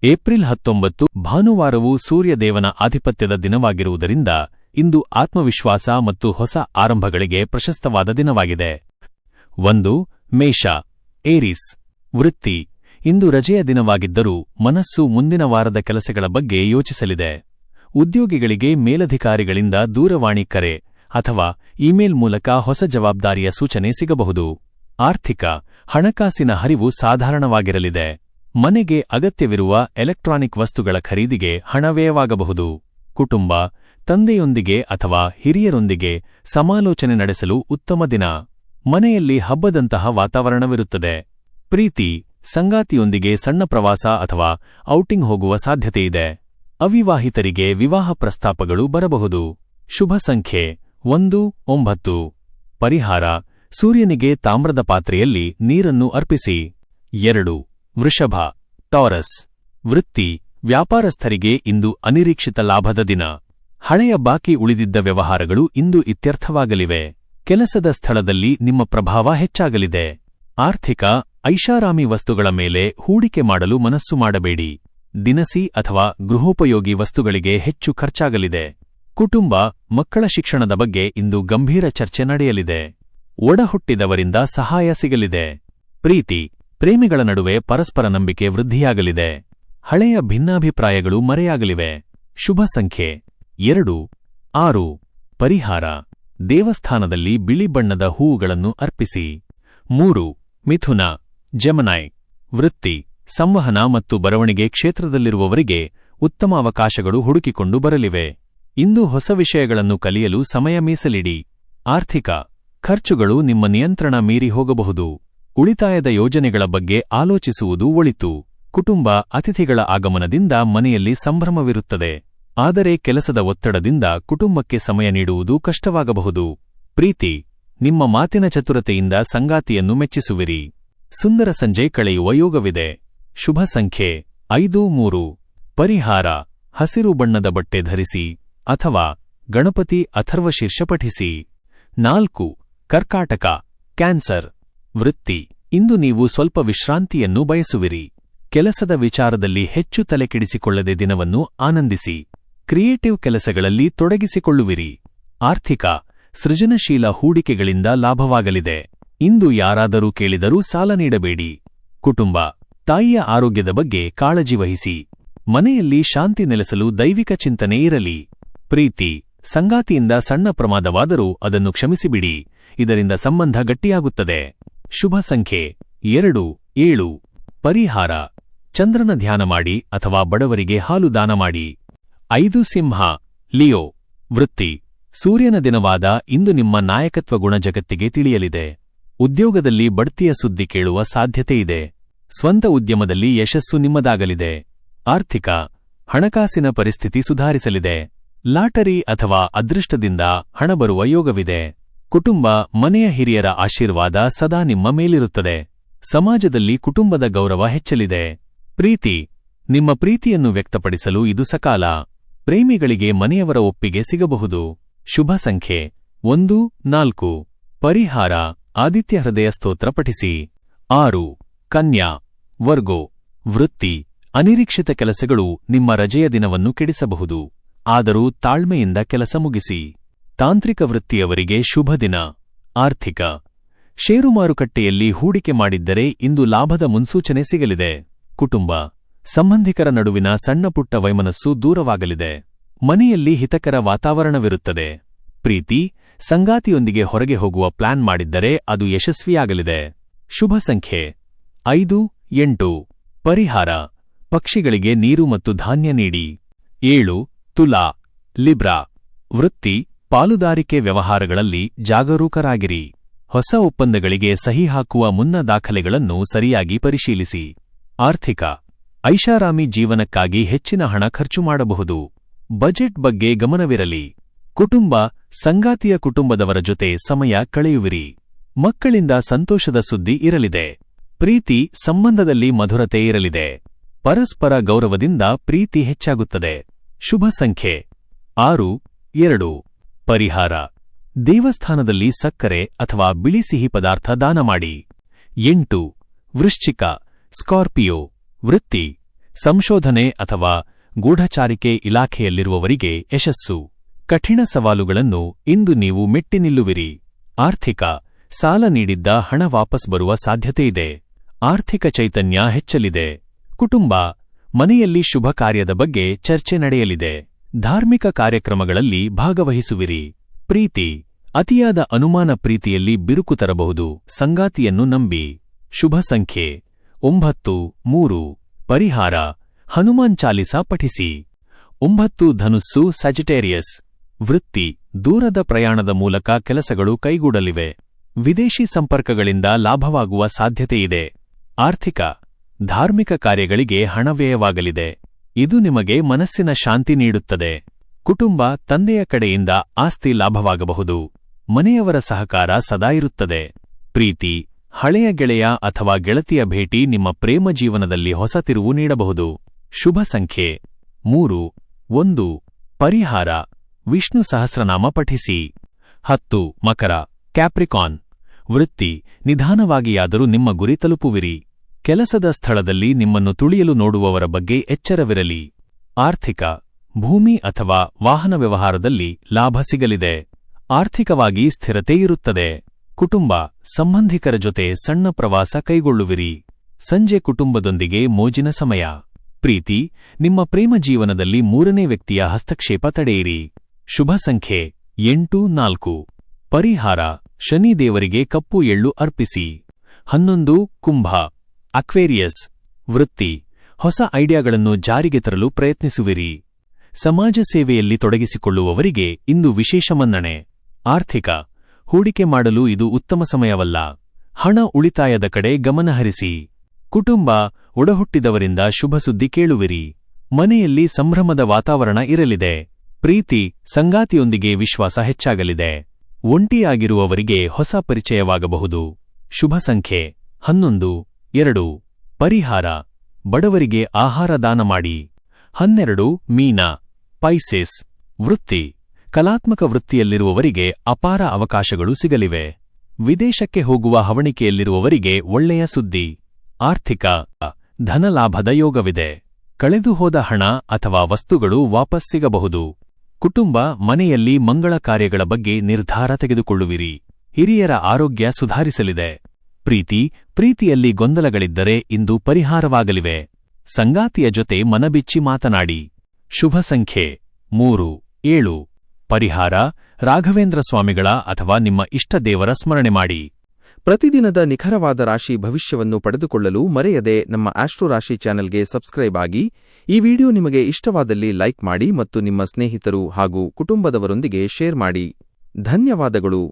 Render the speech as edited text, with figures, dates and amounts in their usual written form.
April 19 ಭಾನುವಾರವು ಸೂರ್ಯದೇವನ ಆಧಿಪತ್ಯದ ದಿನವಾಗಿರುವುದರಿಂದ ಇಂದು ಆತ್ಮವಿಶ್ವಾಸ ಮತ್ತು ಹೊಸ ಆರಂಭಗಳಿಗೆ ಪ್ರಶಸ್ತವಾದ ದಿನವಾಗಿದೆ. 1. ಮೇಷ ಏರಿಸ್ ವೃತ್ತಿ. ಇಂದು ರಜೆಯ ದಿನವಾಗಿದ್ದರೂ ಮನಸ್ಸು ಮುಂದಿನ ವಾರದ ಕೆಲಸಗಳ ಬಗ್ಗೆ ಯೋಚಿಸಲಿದೆ. ಉದ್ಯೋಗಿಗಳಿಗೆ ಮೇಲಧಿಕಾರಿಗಳಿಂದ ದೂರವಾಣಿ ಕರೆ ಅಥವಾ ಇಮೇಲ್ ಮೂಲಕ ಹೊಸ ಜವಾಬ್ದಾರಿಯ ಸೂಚನೆ ಸಿಗಬಹುದು. ಆರ್ಥಿಕ ಹಣಕಾಸಿನ ಹರಿವು ಸಾಧಾರಣವಾಗಿರಲಿದೆ. ಮನೆಗೆ ಅಗತ್ಯವಿರುವ ಎಲೆಕ್ಟ್ರಾನಿಕ್ ವಸ್ತುಗಳ ಖರೀದಿಗೆ ಹಣ ವ್ಯಯವಾಗಬಹುದು. ಕುಟುಂಬ ತಂದೆಯೊಂದಿಗೆ ಅಥವಾ ಹಿರಿಯರೊಂದಿಗೆ ಸಮಾಲೋಚನೆ ನಡೆಸಲು ಉತ್ತಮ ದಿನ. ಮನೆಯಲ್ಲಿ ಹಬ್ಬದಂತಹ ವಾತಾವರಣವಿರುತ್ತದೆ. ಪ್ರೀತಿ ಸಂಗಾತಿಯೊಂದಿಗೆ ಸಣ್ಣ ಪ್ರವಾಸ ಅಥವಾ ಔಟಿಂಗ್ ಹೋಗುವ ಸಾಧ್ಯತೆಯಿದೆ. ಅವಿವಾಹಿತರಿಗೆ ವಿವಾಹ ಪ್ರಸ್ತಾಪಗಳು ಬರಬಹುದು. ಶುಭ ಸಂಖ್ಯೆ 1, 9. ಪರಿಹಾರ ಸೂರ್ಯನಿಗೆ ತಾಮ್ರದ ಪಾತ್ರೆಯಲ್ಲಿ ನೀರನ್ನು ಅರ್ಪಿಸಿ. 2. ವೃಷಭ ಟಾರಸ್ ವೃತ್ತಿ. ವ್ಯಾಪಾರಸ್ಥರಿಗೆ ಇಂದು ಅನಿರೀಕ್ಷಿತ ಲಾಭದ ದಿನ. ಹಳೆಯ ಬಾಕಿ ಉಳಿದಿದ್ದ ವ್ಯವಹಾರಗಳು ಇಂದು ಇತ್ಯರ್ಥವಾಗಲಿವೆ. ಕೆಲಸದ ಸ್ಥಳದಲ್ಲಿ ನಿಮ್ಮ ಪ್ರಭಾವ ಹೆಚ್ಚಾಗಲಿದೆ. ಆರ್ಥಿಕ ಐಷಾರಾಮಿ ವಸ್ತುಗಳ ಮೇಲೆ ಹೂಡಿಕೆ ಮಾಡಲು ಮನಸ್ಸು ಮಾಡಬೇಡಿ. ದಿನಸಿ ಅಥವಾ ಗೃಹೋಪಯೋಗಿ ವಸ್ತುಗಳಿಗೆ ಹೆಚ್ಚು ಖರ್ಚಾಗಲಿದೆ. ಕುಟುಂಬ ಮಕ್ಕಳ ಶಿಕ್ಷಣದ ಬಗ್ಗೆ ಇಂದು ಗಂಭೀರ ಚರ್ಚೆ ನಡೆಯಲಿದೆ. ಒಡಹುಟ್ಟಿದವರಿಂದ ಸಹಾಯ ಸಿಗಲಿದೆ. ಪ್ರೀತಿ ಪ್ರೇಮಿಗಳ ನಡುವೆ ಪರಸ್ಪರ ನಂಬಿಕೆ ವೃದ್ಧಿಯಾಗಲಿದೆ. ಹಳೆಯ ಭಿನ್ನಾಭಿಪ್ರಾಯಗಳು ಮರೆಯಾಗಲಿವೆ. ಶುಭ ಸಂಖ್ಯೆ 2, 6. ಪರಿಹಾರ ದೇವಸ್ಥಾನದಲ್ಲಿ ಬಿಳಿ ಬಣ್ಣದ ಹೂವುಗಳನ್ನು ಅರ್ಪಿಸಿ. 3. ಮಿಥುನ ಜೆಮಿನೈ ವೃತ್ತಿ. ಸಂವಹನ ಮತ್ತು ಬರವಣಿಗೆ ಕ್ಷೇತ್ರದಲ್ಲಿರುವವರಿಗೆ ಉತ್ತಮ ಅವಕಾಶಗಳು ಹುಡುಕಿಕೊಂಡು ಬರಲಿವೆ. ಇಂದು ಹೊಸ ವಿಷಯಗಳನ್ನು ಕಲಿಯಲು ಸಮಯ ಮೀಸಲಿಡಿ. ಆರ್ಥಿಕ ಖರ್ಚುಗಳು ನಿಮ್ಮ ನಿಯಂತ್ರಣ ಮೀರಿ ಹೋಗಬಹುದು. ಉಳಿತಾಯದ ಯೋಜನೆಗಳ ಬಗ್ಗೆ ಆಲೋಚಿಸುವುದು ಒಳಿತು. ಕುಟುಂಬ ಅತಿಥಿಗಳ ಆಗಮನದಿಂದ ಮನೆಯಲ್ಲಿ ಸಂಭ್ರಮವಿರುತ್ತದೆ. ಆದರೆ ಕೆಲಸದ ಒತ್ತಡದಿಂದ ಕುಟುಂಬಕ್ಕೆ ಸಮಯ ನೀಡುವುದು ಕಷ್ಟವಾಗಬಹುದು. ಪ್ರೀತಿ ನಿಮ್ಮ ಮಾತಿನ ಚತುರತೆಯಿಂದ ಸಂಗಾತಿಯನ್ನು ಮೆಚ್ಚಿಸುವಿರಿ. ಸುಂದರ ಸಂಜೆ ಕಳೆಯುವ ಯೋಗವಿದೆ. ಶುಭ ಸಂಖ್ಯೆ 5, 3. ಪರಿಹಾರ ಹಸಿರು ಬಣ್ಣದ ಬಟ್ಟೆ ಧರಿಸಿ ಅಥವಾ ಗಣಪತಿ ಅಥರ್ವಶೀರ್ಷ ಪಠಿಸಿ. 4. ಕರ್ಕಾಟಕ ಕ್ಯಾನ್ಸರ್ ವೃತ್ತಿ. ಇಂದು ನೀವು ಸ್ವಲ್ಪ ವಿಶ್ರಾಂತಿಯನ್ನು ಬಯಸುವಿರಿ. ಕೆಲಸದ ವಿಚಾರದಲ್ಲಿ ಹೆಚ್ಚು ತಲೆಕೆಡಿಸಿಕೊಳ್ಳದೆ ದಿನವನ್ನು ಆನಂದಿಸಿ. ಕ್ರಿಯೇಟಿವ್ ಕೆಲಸಗಳಲ್ಲಿ ತೊಡಗಿಸಿಕೊಳ್ಳುವಿರಿ. ಆರ್ಥಿಕ ಸೃಜನಶೀಲ ಹೂಡಿಕೆಗಳಿಂದ ಲಾಭವಾಗಲಿದೆ. ಇಂದು ಯಾರಾದರೂ ಕೇಳಿದರೂ ಸಾಲ ನೀಡಬೇಡಿ. ಕುಟುಂಬ ತಾಯಿಯ ಆರೋಗ್ಯದ ಬಗ್ಗೆ ಕಾಳಜಿ ವಹಿಸಿ. ಮನೆಯಲ್ಲಿ ಶಾಂತಿ ನೆಲೆಸಲು ದೈವಿಕ ಚಿಂತನೆ ಇರಲಿ. ಪ್ರೀತಿ ಸಂಗಾತಿಯಿಂದ ಸಣ್ಣ ಪ್ರಮಾದವಾದರೂ ಅದನ್ನು ಕ್ಷಮಿಸಿಬಿಡಿ. ಇದರಿಂದ ಸಂಬಂಧ ಗಟ್ಟಿಯಾಗುತ್ತದೆ. ಶುಭ ಸಂಖ್ಯೆ 2, 7. ಪರಿಹಾರ ಚಂದ್ರನ ಧ್ಯಾನ ಮಾಡಿ ಅಥವಾ ಬಡವರಿಗೆ ಹಾಲು ದಾನ ಮಾಡಿ. 5. ಸಿಂಹ ಲಿಯೋ ವೃತ್ತಿ. ಸೂರ್ಯನ ದಿನವಾದ ಇಂದು ನಿಮ್ಮ ನಾಯಕತ್ವ ಗುಣ ಜಗತ್ತಿಗೆ ತಿಳಿಯಲಿದೆ. ಉದ್ಯೋಗದಲ್ಲಿ ಬಡ್ತಿಯ ಸುದ್ದಿ ಕೇಳುವ ಸಾಧ್ಯತೆಯಿದೆ. ಸ್ವಂತ ಉದ್ಯಮದಲ್ಲಿ ಯಶಸ್ಸು ನಿಮ್ಮದಾಗಲಿದೆ. ಆರ್ಥಿಕ ಹಣಕಾಸಿನ ಪರಿಸ್ಥಿತಿ ಸುಧಾರಿಸಲಿದೆ. ಲಾಟರಿ ಅಥವಾ ಅದೃಷ್ಟದಿಂದ ಹಣ ಬರುವ ಯೋಗವಿದೆ. ಕುಟುಂಬ ಮನೆಯ ಹಿರಿಯರ ಆಶೀರ್ವಾದ ಸದಾ ನಿಮ್ಮ ಮೇಲಿರುತ್ತದೆ. ಸಮಾಜದಲ್ಲಿ ಕುಟುಂಬದ ಗೌರವ ಹೆಚ್ಚಲಿದೆ. ಪ್ರೀತಿ ನಿಮ್ಮ ಪ್ರೀತಿಯನ್ನು ವ್ಯಕ್ತಪಡಿಸಲು ಇದು ಸಕಾಲ. ಪ್ರೇಮಿಗಳಿಗೆ ಮನೆಯವರ ಒಪ್ಪಿಗೆ ಸಿಗಬಹುದು. ಶುಭ ಸಂಖ್ಯೆ 1, 4. ಪರಿಹಾರ ಆದಿತ್ಯ ಹೃದಯ ಸ್ತೋತ್ರ ಪಠಿಸಿ. 6. ಕನ್ಯಾ ವರ್ಗೋ ವೃತ್ತಿ. ಅನಿರೀಕ್ಷಿತ ಕೆಲಸಗಳು ನಿಮ್ಮ ರಜೆಯ ದಿನವನ್ನು ಕೆಡಿಸಬಹುದು. ಆದರೂ ತಾಳ್ಮೆಯಿಂದ ಕೆಲಸ ಮುಗಿಸಿ. ತಾಂತ್ರಿಕ ವೃತ್ತಿಯವರಿಗೆ ಶುಭ ದಿನ. ಆರ್ಥಿಕ ಷೇರು ಮಾರುಕಟ್ಟೆಯಲ್ಲಿ ಹೂಡಿಕೆ ಮಾಡಿದ್ದರೆ ಇಂದು ಲಾಭದ ಮುನ್ಸೂಚನೆ ಸಿಗಲಿದೆ. ಕುಟುಂಬ ಸಂಬಂಧಿಕರ ನಡುವಿನ ಸಣ್ಣಪುಟ್ಟ ವೈಮನಸ್ಸು ದೂರವಾಗಲಿದೆ. ಮನೆಯಲ್ಲಿ ಹಿತಕರ ವಾತಾವರಣವಿರುತ್ತದೆ. ಪ್ರೀತಿ ಸಂಗಾತಿಯೊಂದಿಗೆ ಹೊರಗೆ ಹೋಗುವ ಪ್ಲಾನ್ ಮಾಡಿದ್ದರೆ ಅದು ಯಶಸ್ವಿಯಾಗಲಿದೆ. ಶುಭ ಸಂಖ್ಯೆ 5, 8. ಪರಿಹಾರ ಪಕ್ಷಿಗಳಿಗೆ ನೀರು ಮತ್ತು ಧಾನ್ಯ ನೀಡಿ. 7. ತುಲಾ ಲಿಬ್ರಾ ವೃತ್ತಿ. ಪಾಲುದಾರಿಕೆ ವ್ಯವಹಾರಗಳಲ್ಲಿ ಜಾಗರೂಕರಾಗಿರಿ. ಹೊಸ ಒಪ್ಪಂದಗಳಿಗೆ ಸಹಿ ಹಾಕುವ ಮುನ್ನ ದಾಖಲೆಗಳನ್ನು ಸರಿಯಾಗಿ ಪರಿಶೀಲಿಸಿ. ಆರ್ಥಿಕ ಐಷಾರಾಮಿ ಜೀವನಕ್ಕಾಗಿ ಹೆಚ್ಚಿನ ಹಣ ಖರ್ಚು ಮಾಡಬಹುದು. ಬಜೆಟ್ ಬಗ್ಗೆ ಗಮನವಿರಲಿ. ಕುಟುಂಬ ಸಂಗಾತಿಯ ಕುಟುಂಬದವರ ಜೊತೆ ಸಮಯ ಕಳೆಯುವಿರಿ. ಮಕ್ಕಳಿಂದ ಸಂತೋಷದ ಸುದ್ದಿ ಇರಲಿದೆ. ಪ್ರೀತಿ ಸಂಬಂಧದಲ್ಲಿ ಮಧುರತೆ ಇರಲಿದೆ. ಪರಸ್ಪರ ಗೌರವದಿಂದ ಪ್ರೀತಿ ಹೆಚ್ಚಾಗುತ್ತದೆ. ಶುಭ ಸಂಖ್ಯೆ 6, 2. ಪರಿಹಾರ ದೇವಸ್ಥಾನದಲ್ಲಿ ಸಕ್ಕರೆ ಅಥವಾ ಬಿಳಿ ಸಿಹಿ ಪದಾರ್ಥ ದಾನ ಮಾಡಿ. 8. ವೃಶ್ಚಿಕ ಸ್ಕಾರ್ಪಿಯೋ ವೃತ್ತಿ. ಸಂಶೋಧನೆ ಅಥವಾ ಗೂಢಚಾರಿಕೆ ಇಲಾಖೆಯಲ್ಲಿರುವವರಿಗೆ ಯಶಸ್ಸು. ಕಠಿಣ ಸವಾಲುಗಳನ್ನು ಇಂದು ನೀವು ಮೆಟ್ಟಿ ನಿಲ್ಲುವಿರಿ. ಆರ್ಥಿಕ ಸಾಲ ನೀಡಿದ್ದ ಹಣ ವಾಪಸ್ ಬರುವ ಸಾಧ್ಯತೆಯಿದೆ. ಆರ್ಥಿಕ ಚೈತನ್ಯ ಹೆಚ್ಚಲಿದೆ. ಕುಟುಂಬ ಮನೆಯಲ್ಲಿ ಶುಭ ಕಾರ್ಯದ ಬಗ್ಗೆ ಚರ್ಚೆ ನಡೆಯಲಿದೆ. ಧಾರ್ಮಿಕ ಕಾರ್ಯಕ್ರಮಗಳಲ್ಲಿ ಭಾಗವಹಿಸುವಿರಿ. ಪ್ರೀತಿ ಅತಿಯಾದ ಅನುಮಾನ ಪ್ರೀತಿಯಲ್ಲಿ ಬಿರುಕು ತರಬಹುದು. ಸಂಗಾತಿಯನ್ನು ನಂಬಿ. ಶುಭ ಸಂಖ್ಯೆ 9-3. ಪರಿಹಾರ ಹನುಮಾನ್ ಚಾಲಿಸಾ ಪಠಿಸಿ. 9 ಧನುಸ್ಸು ಸ್ಯಾಜಿಟೇರಿಯಸ್. ವೃತ್ತಿ ದೂರದ ಪ್ರಯಾಣದ ಮೂಲಕ ಕೆಲಸಗಳು ಕೈಗೂಡಲಿವೆ. ವಿದೇಶಿ ಸಂಪರ್ಕಗಳಿಂದ ಲಾಭವಾಗುವ ಸಾಧ್ಯತೆಯಿದೆ. ಆರ್ಥಿಕ ಧಾರ್ಮಿಕ ಕಾರ್ಯಗಳಿಗೆ ಹಣ ವ್ಯಯವಾಗಲಿದೆ. ಇದು ನಿಮಗೆ ಮನಸ್ಸಿನ ಶಾಂತಿ ನೀಡುತ್ತದೆ. ಕುಟುಂಬ ತಂದೆಯ ಕಡೆಯಿಂದ ಆಸ್ತಿ ಲಾಭವಾಗಬಹುದು. ಮನೆಯವರ ಸಹಕಾರ ಸದಾ ಇರುತ್ತದೆ. ಪ್ರೀತಿ ಹಳೆಯ ಗೆಳೆಯ ಅಥವಾ ಗೆಳತಿಯ ಭೇಟಿ ನಿಮ್ಮ ಪ್ರೇಮ ಜೀವನದಲ್ಲಿ ಹೊಸ ತಿರುವು ನೀಡಬಹುದು. ಶುಭ ಸಂಖ್ಯೆ 3-1. ಪರಿಹಾರ ವಿಷ್ಣು ಸಹಸ್ರನಾಮ ಪಠಿಸಿ. 10 ಮಕರ ಕ್ಯಾಪ್ರಿಕಾನ್. ವೃತ್ತಿ ನಿಧಾನವಾಗಿಯಾದರೂ ನಿಮ್ಮ ಗುರಿ ತಲುಪುವಿರಿ. ಕೆಲಸದ ಸ್ಥಳದಲ್ಲಿ ನಿಮ್ಮನ್ನು ತುಳಿಯಲು ನೋಡುವವರ ಬಗ್ಗೆ ಎಚ್ಚರವಿರಲಿ. ಆರ್ಥಿಕ ಭೂಮಿ ಅಥವಾ ವಾಹನ ವ್ಯವಹಾರದಲ್ಲಿ ಲಾಭ ಸಿಗಲಿದೆ. ಆರ್ಥಿಕವಾಗಿ ಸ್ಥಿರತೆ ಇರುತ್ತದೆ. ಕುಟುಂಬ ಸಂಬಂಧಿಕರ ಜೊತೆ ಸಣ್ಣ ಪ್ರವಾಸ ಕೈಗೊಳ್ಳುವಿರಿ. ಸಂಜೆ ಕುಟುಂಬದೊಂದಿಗೆ ಮೋಜಿನ ಸಮಯ. ಪ್ರೀತಿ ನಿಮ್ಮ ಪ್ರೇಮ ಜೀವನದಲ್ಲಿ ಮೂರನೇ ವ್ಯಕ್ತಿಯ ಹಸ್ತಕ್ಷೇಪ ತಡೆಯಿರಿ. ಶುಭ ಸಂಖ್ಯೆ 8-4. ಪರಿಹಾರ ಶನಿ ದೇವರಿಗೆ ಕಪ್ಪು ಎಳ್ಳು ಅರ್ಪಿಸಿ. 11 ಕುಂಭ ಅಕ್ವೇರಿಯಸ್. ವೃತ್ತಿ ಹೊಸ ಐಡಿಯಾಗಳನ್ನು ಜಾರಿಗೆ ತರಲು ಪ್ರಯತ್ನಿಸುವಿರಿ. ಸಮಾಜ ಸೇವೆಯಲ್ಲಿ ತೊಡಗಿಸಿಕೊಳ್ಳುವವರಿಗೆ ಇಂದು ವಿಶೇಷ ಮನ್ನಣೆ. ಆರ್ಥಿಕ ಹೂಡಿಕೆ ಮಾಡಲು ಇದು ಉತ್ತಮ ಸಮಯವಲ್ಲ. ಹಣ ಉಳಿತಾಯದ ಕಡೆ ಗಮನಹರಿಸಿ. ಕುಟುಂಬ ಒಡಹುಟ್ಟಿದವರಿಂದ ಶುಭ ಸುದ್ದಿ ಕೇಳುವಿರಿ. ಮನೆಯಲ್ಲಿ ಸಂಭ್ರಮದ ವಾತಾವರಣ ಇರಲಿದೆ. ಪ್ರೀತಿ ಸಂಗಾತಿಯೊಂದಿಗೆ ವಿಶ್ವಾಸ ಹೆಚ್ಚಾಗಲಿದೆ. ಒಂಟಿಯಾಗಿರುವವರಿಗೆ ಹೊಸ ಪರಿಚಯವಾಗಬಹುದು. ಶುಭ ಸಂಖ್ಯೆ 11-2. ಪರಿಹಾರ ಬಡವರಿಗೆ ಆಹಾರ ದಾನ ಮಾಡಿ. 12 ಮೀನ ಪೈಸೆಸ್. ವೃತ್ತಿ ಕಲಾತ್ಮಕ ವೃತ್ತಿಯಲ್ಲಿರುವವರಿಗೆ ಅಪಾರ ಅವಕಾಶಗಳು ಸಿಗಲಿವೆ. ವಿದೇಶಕ್ಕೆ ಹೋಗುವ ಹವಣಿಕೆಯಲ್ಲಿರುವವರಿಗೆ ಒಳ್ಳೆಯ ಸುದ್ದಿ. ಆರ್ಥಿಕ ಧನಲಾಭದ ಯೋಗವಿದೆ. ಕಳೆದುಹೋದ ಹಣ ಅಥವಾ ವಸ್ತುಗಳು ವಾಪಸ್ ಸಿಗಬಹುದು. ಕುಟುಂಬ ಮನೆಯಲ್ಲಿ ಮಂಗಳ ಕಾರ್ಯಗಳ ಬಗ್ಗೆ ನಿರ್ಧಾರ ತೆಗೆದುಕೊಳ್ಳುವಿರಿ. ಹಿರಿಯರ ಆರೋಗ್ಯ ಸುಧಾರಿಸಲಿದೆ. ಪ್ರೀತಿಯಲ್ಲಿ ಗೊಂದಲಗಳಿದ್ದರೆ ಇಂದು ಪರಿಹಾರವಾಗಲಿವೆ. ಸಂಗಾತಿಯ ಜೊತೆ ಮನಬಿಚ್ಚಿ ಮಾತನಾಡಿ. ಶುಭ ಸಂಖ್ಯೆ 3-7. ಪರಿಹಾರ ರಾಘವೇಂದ್ರ ಸ್ವಾಮಿಗಳ ಅಥವಾ ನಿಮ್ಮ ಇಷ್ಟ ದೇವರ ಸ್ಮರಣೆ ಮಾಡಿ. ಪ್ರತಿದಿನದ ನಿಖರವಾದ ರಾಶಿ ಭವಿಷ್ಯವನ್ನು ಪಡೆದುಕೊಳ್ಳಲು ಮರೆಯದೆ ನಮ್ಮ ಆಸ್ಟ್ರೋ ರಾಶಿ ಚಾನೆಲ್ಗೆ ಸಬ್ಸ್ಕ್ರೈಬ್ ಆಗಿ. ಈ ವಿಡಿಯೋ ನಿಮಗೆ ಇಷ್ಟವಾದಲ್ಲಿ ಲೈಕ್ ಮಾಡಿ ಮತ್ತು ನಿಮ್ಮ ಸ್ನೇಹಿತರು ಹಾಗೂ ಕುಟುಂಬದವರೊಂದಿಗೆ ಶೇರ್ ಮಾಡಿ. ಧನ್ಯವಾದಗಳು.